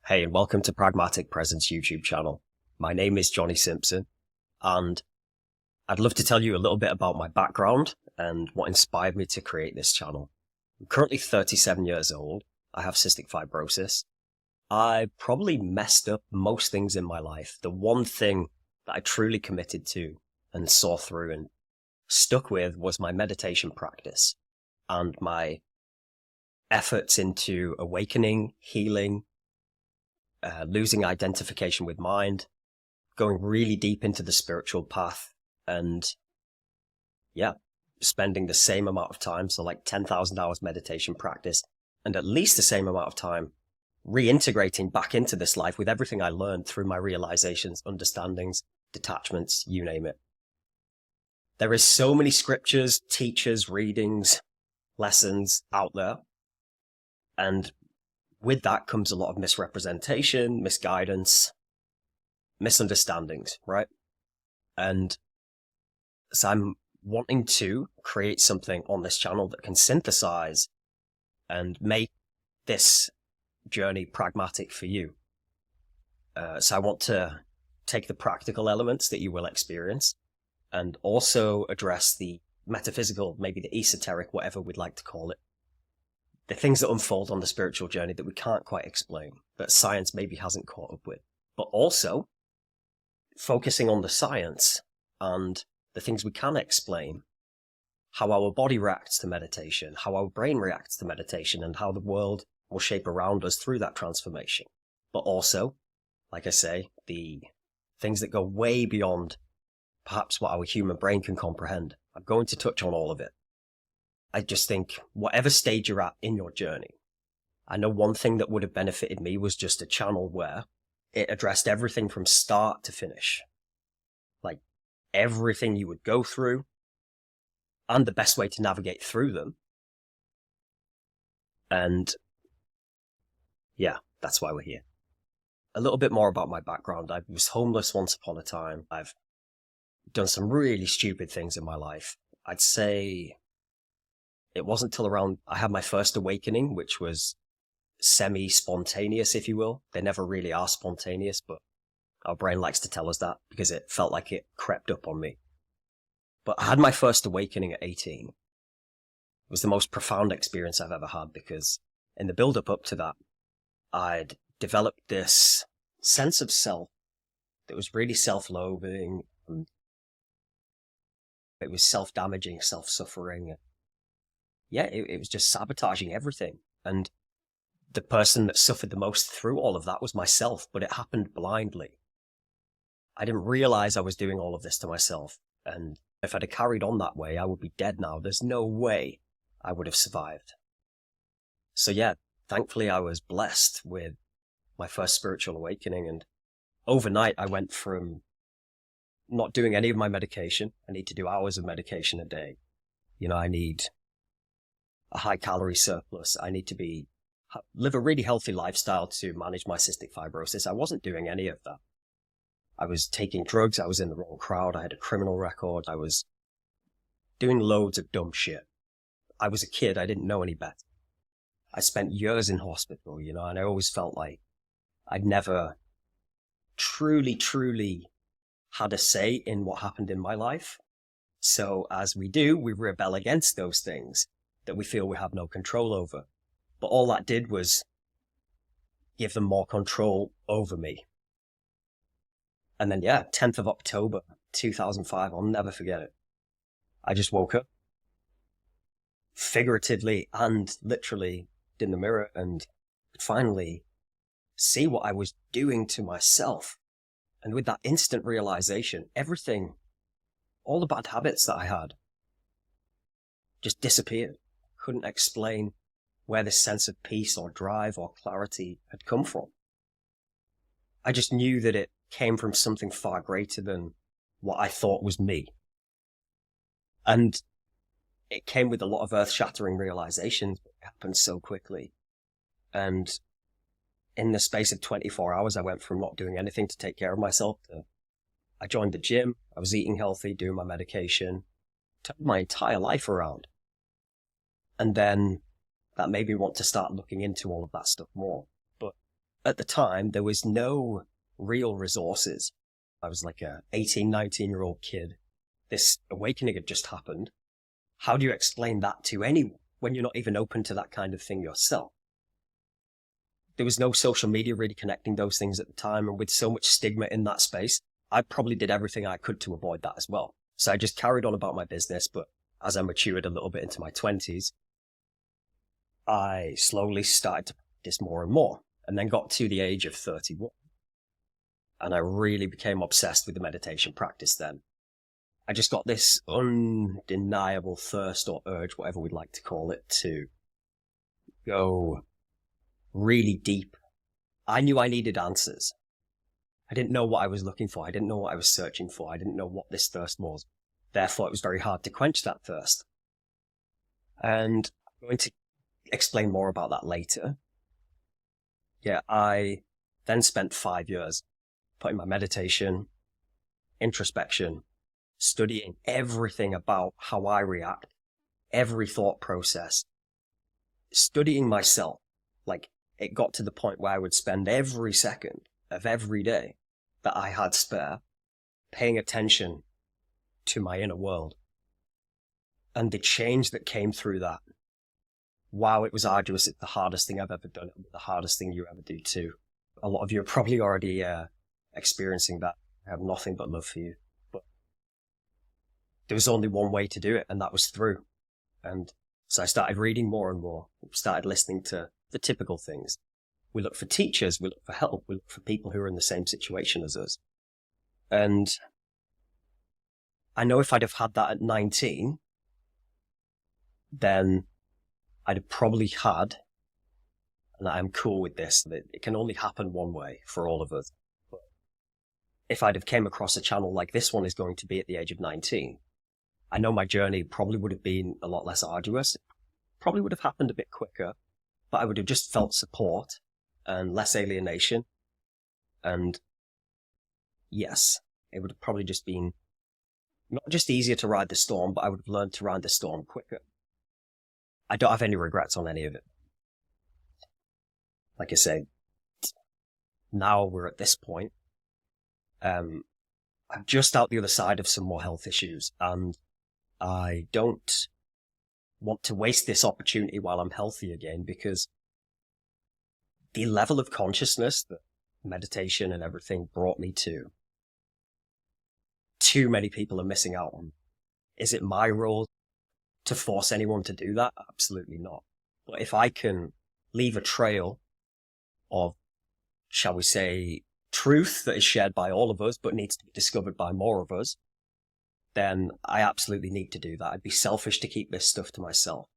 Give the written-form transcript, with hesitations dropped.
Hey, and welcome to Pragmatic Presence YouTube channel. My name is Johnny Simpson, and I'd love to tell you a little bit about my background and what inspired me to create this channel. I'm currently 37 years old. I have cystic fibrosis. I probably messed up most things in my life. The one thing that I truly committed to and saw through and stuck with was my meditation practice and my efforts into awakening, healing, losing identification with mind, going really deep into the spiritual path, and spending the same amount of time, so like 10,000 hours meditation practice, and at least the same amount of time reintegrating back into this life with everything I learned through my realizations, understandings, detachments, you name it. There is so many scriptures, teachers, readings, lessons out there, and with that comes a lot of misrepresentation, misguidance, misunderstandings, right? And so I'm wanting to create something on this channel that can synthesize and make this journey pragmatic for you. So I want to take the practical elements that you will experience and also address the metaphysical, maybe the esoteric, whatever we'd like to call it. The things that unfold on the spiritual journey that we can't quite explain, that science maybe hasn't caught up with, but also focusing on the science and the things we can explain, how our body reacts to meditation, how our brain reacts to meditation, and how the world will shape around us through that transformation. But also, like I say, the things that go way beyond perhaps what our human brain can comprehend. I'm going to touch on all of it. I just think whatever stage you're at in your journey, I know one thing that would have benefited me was just a channel where it addressed everything from start to finish. Like everything you would go through and the best way to navigate through them. And yeah, that's why we're here. A little bit more about my background. I was homeless once upon a time. I've done some really stupid things in my life. I'd say it wasn't till around I had my first awakening, which was semi-spontaneous, if you will. They never really are spontaneous, but our brain likes to tell us that because it felt like it crept up on me. But I had my first awakening at 18. It was the most profound experience I've ever had because in the build-up up to that, I'd developed this sense of self that was really self-loathing. It was self-damaging, self-suffering. Yeah, it was just sabotaging everything. And the person that suffered the most through all of that was myself, but it happened blindly. I didn't realize I was doing all of this to myself. And if I'd have carried on that way, I would be dead now. There's no way I would have survived. So yeah, thankfully I was blessed with my first spiritual awakening. And overnight I went from not doing any of my medication. I need to do hours of medication a day. I need a high calorie surplus. I need to live a really healthy lifestyle to manage my cystic fibrosis. I wasn't doing any of that. I was taking drugs. I was in the wrong crowd. I had a criminal record. I was doing loads of dumb shit. I was a kid. I didn't know any better. I spent years in hospital, and I always felt like I'd never truly had a say in what happened in my life. So as we do, we rebel against those things that we feel we have no control over. But all that did was give them more control over me. And then, 10th of October, 2005, I'll never forget it. I just woke up, figuratively and literally in the mirror, and could finally see what I was doing to myself. And with that instant realization, everything, all the bad habits that I had, just disappeared. Couldn't explain where this sense of peace or drive or clarity had come from. I just knew that it came from something far greater than what I thought was me. And it came with a lot of earth-shattering realizations. It happened so quickly. And in the space of 24 hours, I went from not doing anything to take care of myself to I joined the gym. I was eating healthy, doing my medication, turned my entire life around. And then that made me want to start looking into all of that stuff more. But at the time, there was no real resources. I was like a 18, 19-year-old kid. This awakening had just happened. How do you explain that to anyone when you're not even open to that kind of thing yourself? There was no social media really connecting those things at the time, and with so much stigma in that space, I probably did everything I could to avoid that as well. So I just carried on about my business, but as I matured a little bit into my 20s, I slowly started to practice more and more, and then got to the age of 31. And I really became obsessed with the meditation practice then. I just got this undeniable thirst or urge, whatever we'd like to call it, to go really deep. I knew I needed answers. I didn't know what I was looking for. I didn't know what I was searching for. I didn't know what this thirst was. Therefore, it was very hard to quench that thirst. And I'm going to explain more about that later. Yeah, I then spent 5 years putting my meditation, introspection, studying everything about how I react, every thought process, studying myself. Like, it got to the point where I would spend every second of every day that I had spare paying attention to my inner world. And the change that came through that, wow, it was arduous. It's the hardest thing I've ever done. It was the hardest thing you ever do too. A lot of you are probably already experiencing that. I have nothing but love for you. But there was only one way to do it, and that was through. And so I started reading more and more, started listening to the typical things. We look for teachers, we look for help, we look for people who are in the same situation as us. And I know if I'd have had that at 19, then I'd have probably had, and I'm cool with this, that it can only happen one way for all of us. But if I'd have came across a channel like this one is going to be at the age of 19, I know my journey probably would have been a lot less arduous. It probably would have happened a bit quicker, but I would have just felt support and less alienation. And yes, it would have probably just been not just easier to ride the storm, but I would have learned to ride the storm quicker. I don't have any regrets on any of it. Like I say, now we're at this point. I'm just out the other side of some more health issues, and I don't want to waste this opportunity while I'm healthy again, because the level of consciousness that meditation and everything brought me to, too many people are missing out on. Is it my role to force anyone to do that? Absolutely not. But if I can leave a trail of, shall we say, truth that is shared by all of us, but needs to be discovered by more of us, then I absolutely need to do that. I'd be selfish to keep this stuff to myself.